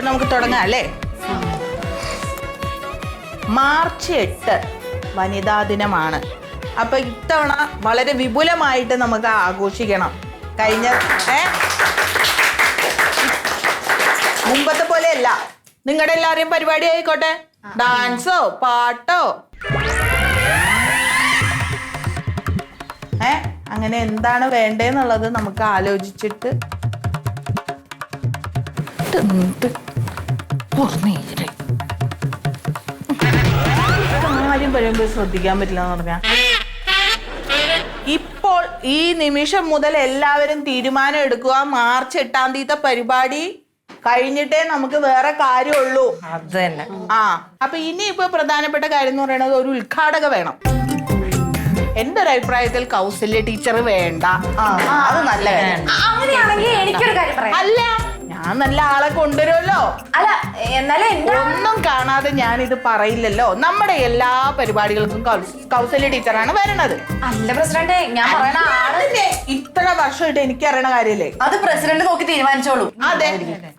നമുക്ക് തുടങ്ങാം അല്ലേ? മാർച്ച് 8 വനിതാ ദിനമാണ്. അപ്പൊ ഇത്തവണ വളരെ വിപുലമായിട്ട് നമുക്ക് ആഘോഷിക്കണം. കഴിഞ്ഞ മുമ്പത്തെ പോലെയല്ല. നിങ്ങളുടെ എല്ലാവരെയും പരിപാടി ആയിക്കോട്ടെ, ഡാൻസോ പാട്ടോ അങ്ങനെ എന്താണ് വേണ്ടതെന്നുള്ളത് നമുക്ക് ആലോചിച്ചിട്ട് കാര്യം പറയുമ്പോൾ ശ്രദ്ധിക്കാൻ പറ്റില്ല എന്ന് പറഞ്ഞാൽ, ഇപ്പോൾ ഈ നിമിഷം മുതൽ എല്ലാവരും തീരുമാനം എടുക്കുക. മാർച്ച് 8 തീയതി പരിപാടി കഴിഞ്ഞിട്ടേ നമുക്ക് വേറെ കാര്യമുള്ളൂ. അത് തന്നെ. അപ്പൊ ഇനിയിപ്പോ പ്രധാനപ്പെട്ട കാര്യം എന്ന് പറയുന്നത് ഒരു ഉദ്ഘാടക വേണം. എന്റെ ഒരു അഭിപ്രായത്തിൽ കൗസല്യ ടീച്ചർ വേണ്ട. അത് നല്ല കാര്യം. അങ്ങനെയാണെങ്കിൽ എനിക്കൊരു കാര്യം പറയാം. അല്ല, ഞാൻ നല്ല ആളെ കൊണ്ടുവരുമല്ലോ. അല്ല, എന്നാലും ഒന്നും കാണാതെ ഞാൻ ഇത് പറയില്ലല്ലോ. നമ്മുടെ എല്ലാ പരിപാടികൾക്കും കൗസല്യ ടീച്ചറാണ് വരണത്. അല്ല പ്രസിഡന്റ്, ഞാൻ പറയണ ആളിന്റെ ഇത്ര വർഷമായിട്ട് എനിക്ക് അറിയണ കാര്യല്ലേ? അത് പ്രസിഡന്റ് നോക്കി തീരുമാനിച്ചോളൂ. അതെ,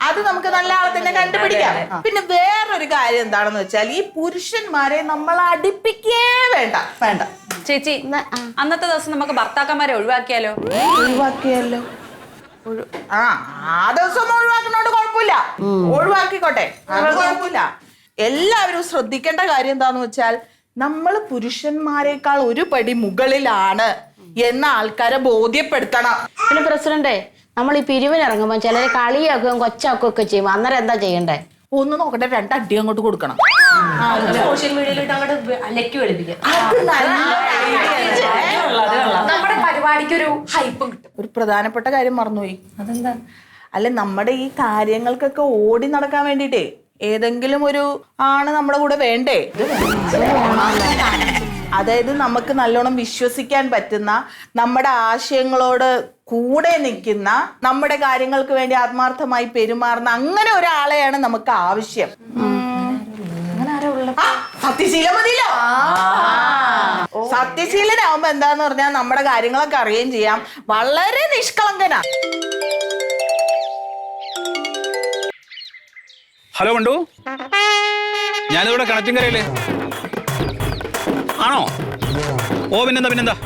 അത് നമുക്ക് നല്ല ആളെ തന്നെ കണ്ടുപിടിക്കാം. പിന്നെ വേറൊരു കാര്യം എന്താണെന്ന് വെച്ചാൽ, ഈ പുരുഷന്മാരെ നമ്മൾ അടുപ്പിക്കേ വേണ്ട. ചേച്ചി, അന്നത്തെ ദിവസം നമുക്ക് ഭർത്താക്കന്മാരെ ഒഴിവാക്കിയാലോ? ആ ദിവസം ഒഴിവാക്കുന്നോണ്ട് കുഴപ്പമില്ല, ഒഴിവാക്കിക്കോട്ടെ, അത് കുഴപ്പമില്ല. എല്ലാവരും ശ്രദ്ധിക്കേണ്ട കാര്യം എന്താന്ന് വെച്ചാൽ, നമ്മൾ പുരുഷന്മാരെക്കാൾ ഒരു പടി മുകളിലാണ് എന്ന ആൾക്കാരെ ബോധ്യപ്പെടുത്തണം. പിന്നെ പ്രസിഡന്റെ, നമ്മൾ ഈ പിരിവിനിറങ്ങുമ്പോ ചിലര് കളിയാക്കുകയും കൊച്ചാക്കുകയൊക്കെ ചെയ്യും. അന്നേരം എന്താ ചെയ്യണ്ടേ? ഒന്ന് നോക്കട്ടെ, 2 അടി അങ്ങോട്ട് കൊടുക്കണം. സോഷ്യൽ മീഡിയയിലിട്ട് അങ്ങോട്ട് അലക്കി വെളുപ്പിക്കുക. നമ്മുടെ പരിപാടിക്ക് ഒരു ഹൈപ്പും കിട്ടും. ഒരു പ്രധാനപ്പെട്ട കാര്യം മറന്നുപോയി. അതെന്താ? അല്ല, നമ്മുടെ ഈ കാര്യങ്ങൾക്കൊക്കെ ഓടി നടക്കാൻ വേണ്ടിട്ടേ ഏതെങ്കിലും ഒരു ആണ് നമ്മുടെ കൂടെ വേണ്ടേ? അതായത് നമുക്ക് നല്ലോണം വിശ്വസിക്കാൻ പറ്റുന്ന, നമ്മുടെ ആശയങ്ങളോട് കൂടെ നിൽക്കുന്ന, നമ്മുടെ കാര്യങ്ങൾക്ക് വേണ്ടി ആത്മാർത്ഥമായി പെരുമാറുന്ന അങ്ങനെ ഒരാളെയാണ് നമുക്ക് ആവശ്യം. സത്യശീല മതിയല്ലോ. സത്യശീലനാവുമ്പോ എന്താന്ന് പറഞ്ഞാൽ നമ്മുടെ കാര്യങ്ങളൊക്കെ അറിയുകയും ചെയ്യാം. വളരെ നിഷ്കളങ്കനാ. ഹലോ കണ്ടു, ഞാനിവിടെ കണറ്റിൻകരയില്. ആണോ? ഓ പിന്നെന്താ?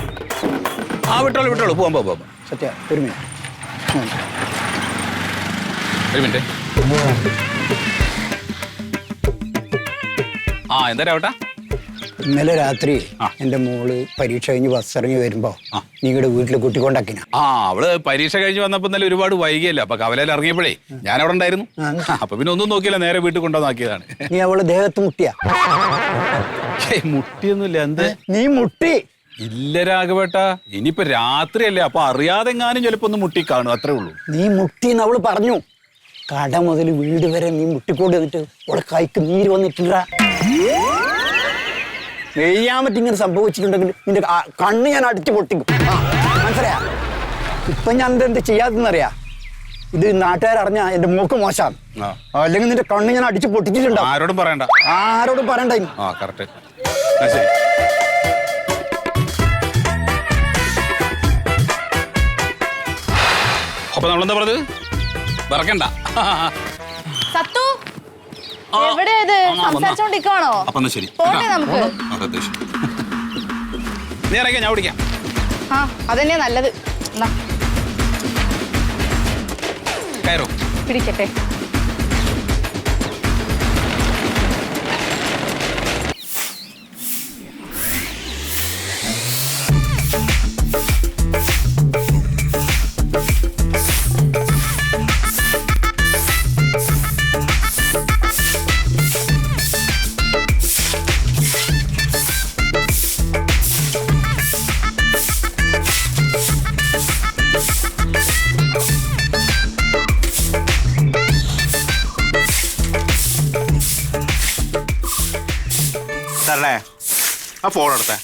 വിട്ടോളൂ. പോവാം. സത്യ, ഒരു മിനിറ്റ്. എന്താ രാവട്ടാ? ഇന്നലെ രാത്രി എന്റെ മോള് പരീക്ഷ കഴിഞ്ഞ് ബസ് ഇറങ്ങി വരുമ്പോ നീങ്ങളുടെ വീട്ടിൽ കുട്ടിക്കൊണ്ടാക്കിന. അവള് പരീക്ഷ കഴിഞ്ഞ് വന്നപ്പോ ഇന്നലെ ഒരുപാട് വൈകിയല്ലോ. അപ്പൊ കവലയിൽ ഇറങ്ങിയപ്പോഴേ ഞാൻ അവിടെ ഉണ്ടായിരുന്നു. അപ്പൊ പിന്നെ ഒന്നും നോക്കിയില്ല, നേരെ വീട്ടിൽ കൊണ്ടുവന്നാക്കിയതാണ്. നീ അവള് ദേഹത്ത് മുട്ടിയാ? മുട്ടിയൊന്നുമില്ല. എന്ത് നീ മുട്ടി? ഇല്ല രാഘവേട്ട, ഇനിയിപ്പോ രാത്രിയല്ലേ, അപ്പൊ അറിയാതെ എങ്ങാനും ചിലപ്പോ ഒന്ന് മുട്ടി കാണും, അത്രേ ഉള്ളൂ. നീ മുട്ടിന്ന് അവള് പറഞ്ഞു. കട മുതൽ വീട് വരെ നീ മുട്ടിക്കൊണ്ട് വന്നിട്ട് അവളെ കൈക്ക് നീര് വന്നിട്ടില്ല. വെയ്യാൻ പറ്റി ഇങ്ങനെ സംഭവിച്ചിട്ടുണ്ടെങ്കിൽ നിന്റെ കണ്ണ് ഞാൻ അടിച്ചു പൊട്ടിക്കും. മനസ്സിലായാ? ഇപ്പൊ ഞാൻ എന്ത് ചെയ്യാതെന്നറിയാ? ഇത് നാട്ടുകാരറിഞ്ഞ എന്റെ മൂക്ക് മോശം. അല്ലെങ്കിൽ നിന്റെ കണ്ണ് ഞാൻ അടിച്ചു പൊട്ടിച്ചിട്ടുണ്ടോ? ആരോടും പറയണ്ട. അപ്പൊ നമ്മളെന്താ പറഞ്ഞത്? വിറക്കണ്ട. സത്തു, എവിടെ സംസാരിച്ചോണ്ടിരിക്കുവാണോ? അപ്പൊ ശരി, പോട്ടെ നമുക്ക്. നീ ഇറങ്ങിയ ഞാൻ ഓടിക്കാം. അതന്നെയാ നല്ലത്. കയറോ? പിടിക്കട്ടെ. തരണേ, ആ ഫോൺ എടുത്തേ.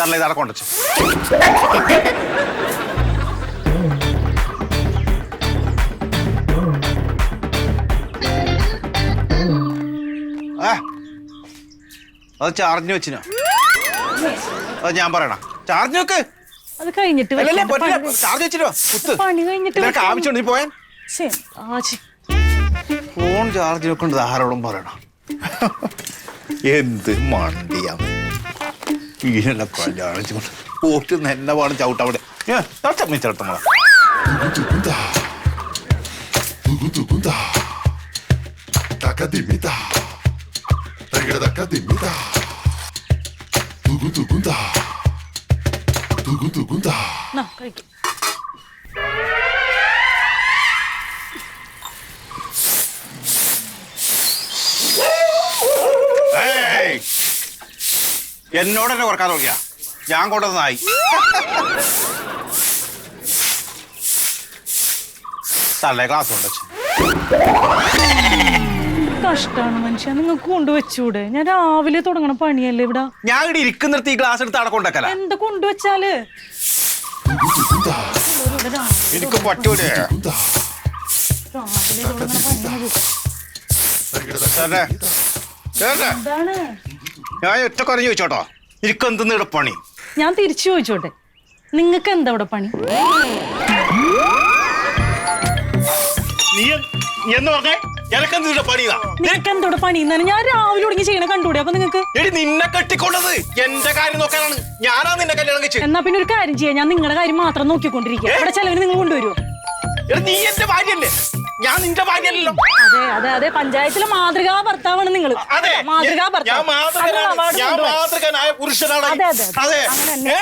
തരല ഇതാടെ കൊണ്ടുവച്ചു. അത് ചാർജിന് വെച്ചിനോ? അത് ഞാൻ പറയണ ചാർജ് വെക്ക്. അത് കഴിഞ്ഞിട്ട് അല്ലല്ലേ പറ്റില്ല, ചാർജ് വെച്ചിട്ടോ കുത്ത്. പണി കഴിഞ്ഞിട്ട് നിനക്ക് ആവശ്യമുണ്ട് നീ പോയാൻ. ഫോൺ ചാർജ് വെക്കേണ്ടത് ആരോടും പറയണം. എന്ത് മണ്ടിയാ ഈനെ കല്യാണം പോറ്റ് എന്നെ പാടും ചവിട്ട അവിടെ ചമ്മിച്ചേർത്ത മോളെ. എന്നോട് തന്നെ കുറക്കാൻ നോക്കിയാ ഞാൻ കൊണ്ടുവന്നായി. തള്ളേ ക്ലാസ് കൊണ്ട് കഷ്ടാണ് മനുഷ്യ, നിങ്ങൾക്ക് കൊണ്ടുവച്ചൂടെ? ഞാൻ രാവിലെ തുടങ്ങണ പണിയല്ലേ ഇവിടെ. ഞാൻ ഇവിടെ ഇരിക്കുന്നിടത്ത് ഈ ഗ്ലാസ് എടുത്ത് അവിടെ കൊണ്ടുവെക്കല. എന്താ കൊണ്ടുവച്ചാല് എനിക്ക് പറ്റൂലേ. രാവിലെ തുടങ്ങണ പണിയത് എന്താണ്? ഞാൻ ഒറ്റ കുറഞ്ഞു ചോദിച്ചോട്ടോ, ഇരിക്കെന്തെന്ന് ഇവിടെ പണി? ഞാൻ തിരിച്ചു ചോദിച്ചോട്ടെ, നിങ്ങൾക്ക് എന്താ ഇവിടെ പണി? നീ എന്ന് പറഞ്ഞേ എനക്കെന്ത് ഇവിടെ പണിയാ? നിങ്ങൾക്ക് എന്തോടെ പണി? ഞാൻ രാവിലെ തുടങ്ങി ചെയ്യണ കണ്ടുകൂടെ? അപ്പൊ നിങ്ങൾക്ക് എടി നിന്നെ കെട്ടിക്കൊണ്ടത് എന്റെ കാര്യം നോക്കാനാണ്. ഞാനാ നിന്നെ കല്യാണം കഴിച്ചത്. എന്നാ പിന്നെ ഒരു കാര്യം ചെയ്യാം, ഞാൻ നിങ്ങളുടെ കാര്യം മാത്രം നോക്കിക്കൊണ്ടിരിക്കുക. ഇവിടെ ചെലവിന് നിങ്ങൾ കൊണ്ടുവരുമോ? എടി നീ എന്റെ ഭാര്യയല്ലേ, ഞാൻ നിന്റെ ഭാര്യയല്ലോ. അതെ അതെ അതെ, പഞ്ചായത്തിലെ മാതൃകാ ഭർത്താവാണ് നിങ്ങൾ. അതെ, മാതൃകാ ഞാൻ മാതൃകനായ പുരുഷനാണ്. അതെ, അതെ, അതെ, അങ്ങനെ തന്നെ.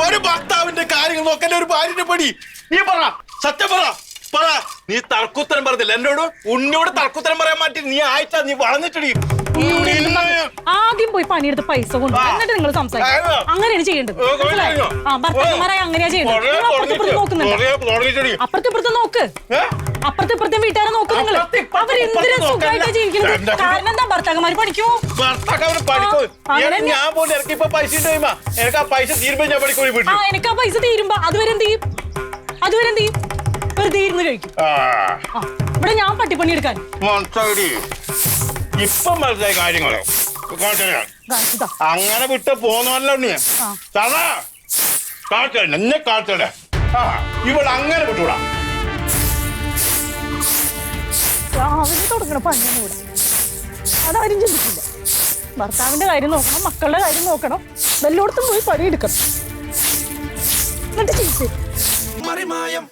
ഒരു ഭർത്താവിന്റെ കാര്യങ്ങൾ നോക്കാൻ ഒരു ഭാര്യന്റെ പണി. നീ പറ, സത്യം പറ. നീ തർക്കുത്തരം പറഞ്ഞില്ല എന്നോട്. ഉന്നോട് തർക്കുത്തരം പറയാൻ മാറ്റി നീ ആയിട്ടാ നീ വളർന്നിട്ടടി. ആദ്യം പോയി പണിയെടുത്ത് പൈസ കൊണ്ടു, എന്നിട്ട് നിങ്ങൾ സംസാരിക്കും. അങ്ങനെയാണ് ചെയ്യേണ്ടത്. ഭർത്താക്കന്മാരായി അങ്ങനെയാ ചെയ്യേണ്ടത്. അപ്പുറത്തിപ്പുറത്ത് നോക്ക്, അപ്പുറത്തിപ്പുറത്തെ വീട്ടുകാരെ നോക്ക്. നിങ്ങൾ അവരെന്തിനാ സുഖമായിട്ടാ ജീവിക്കുന്നത്? കാരണം എന്താ? ഭർത്താക്കന്മാര് പഠിക്കുമോ? ഞാൻ പോലും ഇറക്കിപ്പോ പൈസ എനിക്ക് ആ പൈസ തീരുമ്പോ ഞാൻ പഠിക്കൂടി. എനിക്ക് ആ പൈസ തീരുമ്പോ അതുവരെ എന്ത് ചെയ്യും? വെറുതെ ഇരുന്ന് കഴിക്കും. ഇവിടെ ഞാൻ പട്ടിപ്പണി എടുക്കാൻ ഇപ്പം മനസ്സിലായ കാര്യങ്ങളോ അങ്ങനെ വിട്ട് പോന്നല്ലോ. നീ എന്നെ കാണിച്ചേ ഇവിടെ അങ്ങനെ വിട്ടൂടാ. രാവിലെ തുടങ്ങണ പണിയൊന്നും ഇവിടെ അതാരും ചിന്തിക്കില്ല. ഭർത്താവിന്റെ കാര്യം നോക്കണം, മക്കളുടെ കാര്യം നോക്കണം, എല്ലായിടത്തും പോയി പണിയെടുക്കണം. എന്നിട്ട് ചിന്തിച്ചേ മറിമായം